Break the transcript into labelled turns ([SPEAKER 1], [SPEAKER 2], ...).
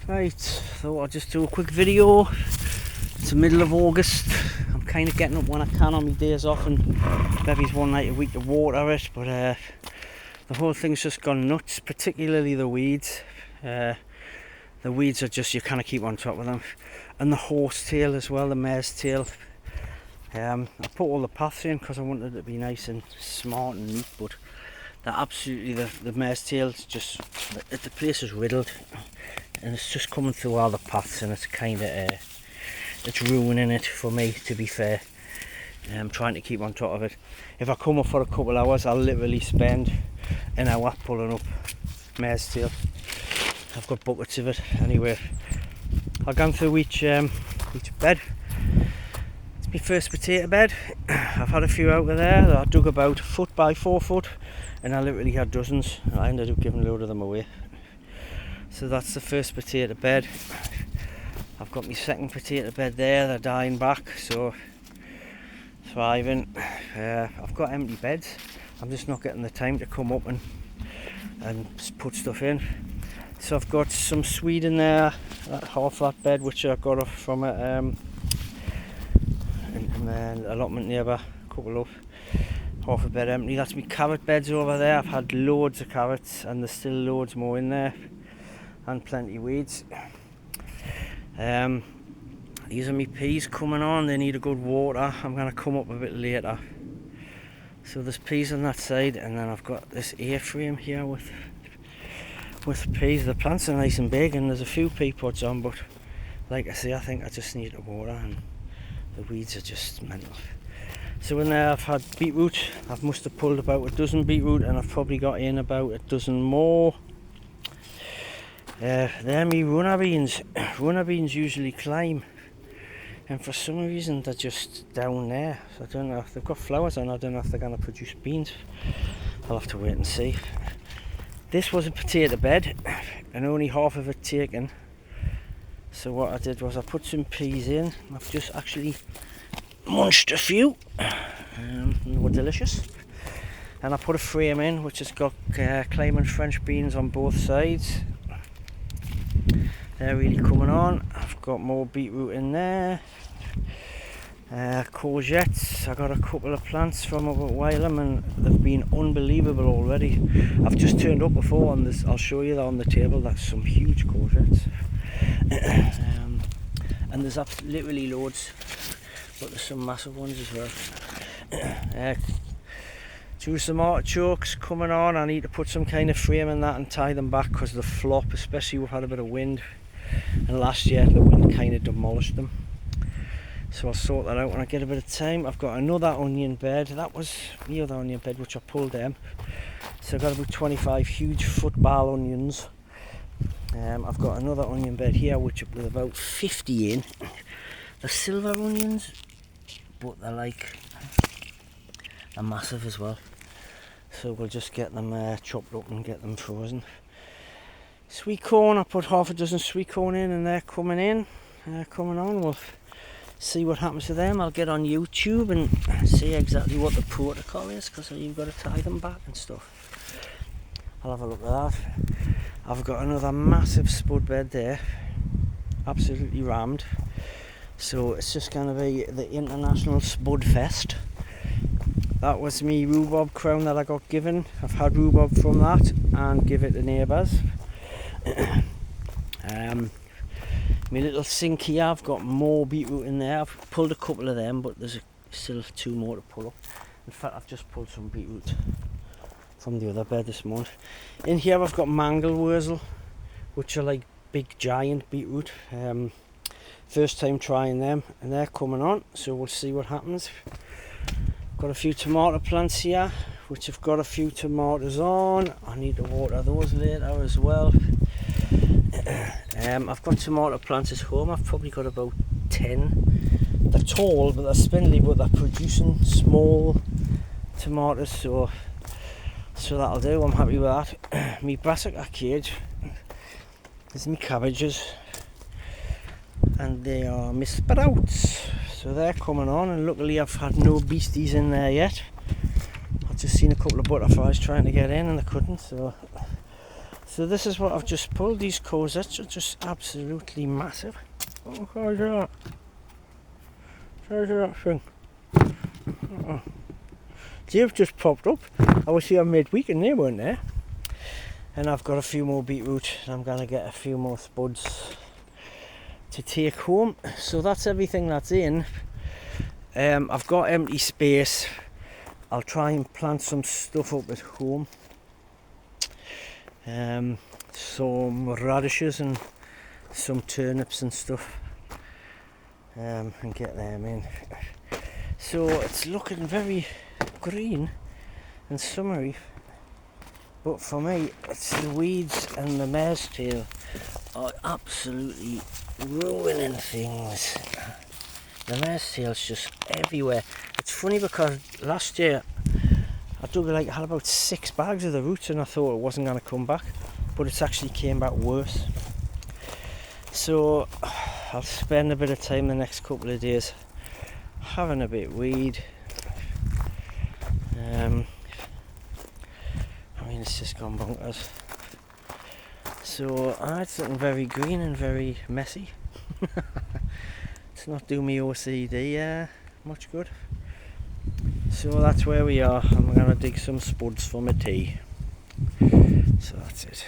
[SPEAKER 1] Right, so I'll just do a quick video. It's the middle of August. I'm kind of getting up when I can on my days off and maybe one night a week to water it, but the whole thing's just gone nuts, particularly the weeds. The weeds are just, you kind of keep on top of them. And the horsetail as well, the mare's tail. I put all the paths in because I wanted it to be nice and smart and neat, but they're absolutely, the mare's tail is just, the place is riddled. And it's just coming through all the paths, and it's kind of it's ruining it for me, to be fair. I'm trying to keep on top of it. If I come up for a couple of hours, I'll literally spend an hour pulling up mare's tail. I've got buckets of it anyway. I've gone through each bed. It's my first potato bed. I've had a few out of there that I dug about 1 foot by 4 foot, and I literally had dozens. I ended up giving a load of them away. So that's the first potato bed. I've got my second potato bed there, they're dying back, so thriving. I've got empty beds. I'm just not getting the time to come up and put stuff in. So I've got some swede in there, that half that bed which I got off from an allotment neighbour, a couple of half a bed empty. That's my carrot beds over there. I've had loads of carrots and there's still loads more in there. And plenty of weeds. These are my peas coming on, they need a good water. I'm going to come up a bit later. So there's peas on that side, and then I've got this A-frame here with peas. The plants are nice and big and there's a few pea pods on, but like I say, I think I just need the water and the weeds are just mental. So in there I've had beetroot. I must have pulled about a dozen beetroot, and I've probably got in about a dozen more. They're me runner beans. Runner beans usually climb, and for some reason they're just down there. So I don't know if they've got flowers on. I don't know if they're going to produce beans. I'll have to wait and see. This was a potato bed and only half of it taken. So what I did was I put some peas in. I've just actually munched a few. They were delicious. And I put a frame in which has got climbing French beans on both sides. They're really coming on. I've got more beetroot in there. Courgettes. I got a couple of plants from up at Wylam and they've been unbelievable already. I've just turned up before on this. I'll show you that on the table. That's some huge courgettes. And there's literally loads, but there's some massive ones as well. Some artichokes coming on. I need to put some kind of frame in that and tie them back because the flop, especially we've had a bit of wind, and last year the wind kind of demolished them. So I'll sort that out when I get a bit of time. I've got another onion bed. That was the other onion bed which I pulled them. So I've got about 25 huge football onions. I've got another onion bed here which with about 50 in. They're silver onions, but they're massive as well. So we'll just get them chopped up and get them frozen. Sweet corn, I put half a dozen sweet corn in and they're coming in. Coming on, we'll see what happens to them. I'll get on YouTube and see exactly what the protocol is, because you've got to tie them back and stuff. I'll have a look at that. I've got another massive spud bed there, absolutely rammed. So it's just going to be the International Spud Fest. That was me rhubarb crown that I got given. I've had rhubarb from that and give it to neighbours. My little sink here, I've got more beetroot in there. I've pulled a couple of them, but there's still 2 more to pull up. In fact, I've just pulled some beetroot from the other bed this month. In here I've got mangel which are like big giant beetroot. First time trying them, and they're coming on, so we'll see what happens. Got a few tomato plants here which have got a few tomatoes on. I need to water those later as well. I've got tomato plants at home. I've probably got about 10. They're tall but they're spindly, but they're producing small tomatoes, so that'll do. I'm happy with that. My brassica cage is my cabbages, and they are my sprouts, so they're coming on, and luckily I've had no beasties in there yet. I've just seen a couple of butterflies trying to get in and they couldn't, so So this is what I've just pulled. These courgettes are just absolutely massive. Oh, how's that? How's that thing? They've just popped up. I was here midweek and they weren't there. And I've got a few more beetroot and I'm going to get a few more spuds to take home. So that's everything that's in. I've got empty space. I'll try and plant some stuff up at home. Some radishes and some turnips and stuff. And get them in. So it's looking very green and summery. But for me, it's the weeds and the mare's tail are absolutely ruining things. The mare's tail's just everywhere. It's funny because last year I dug I had about 6 bags of the roots and I thought it wasn't going to come back, but it's actually came back worse. So I'll spend a bit of time the next couple of days having a bit of weed. I mean, it's just gone bonkers. So it's looking very green and very messy. It's not doing me OCD much good. So that's where we are. I'm going to dig some spuds for my tea. So that's it.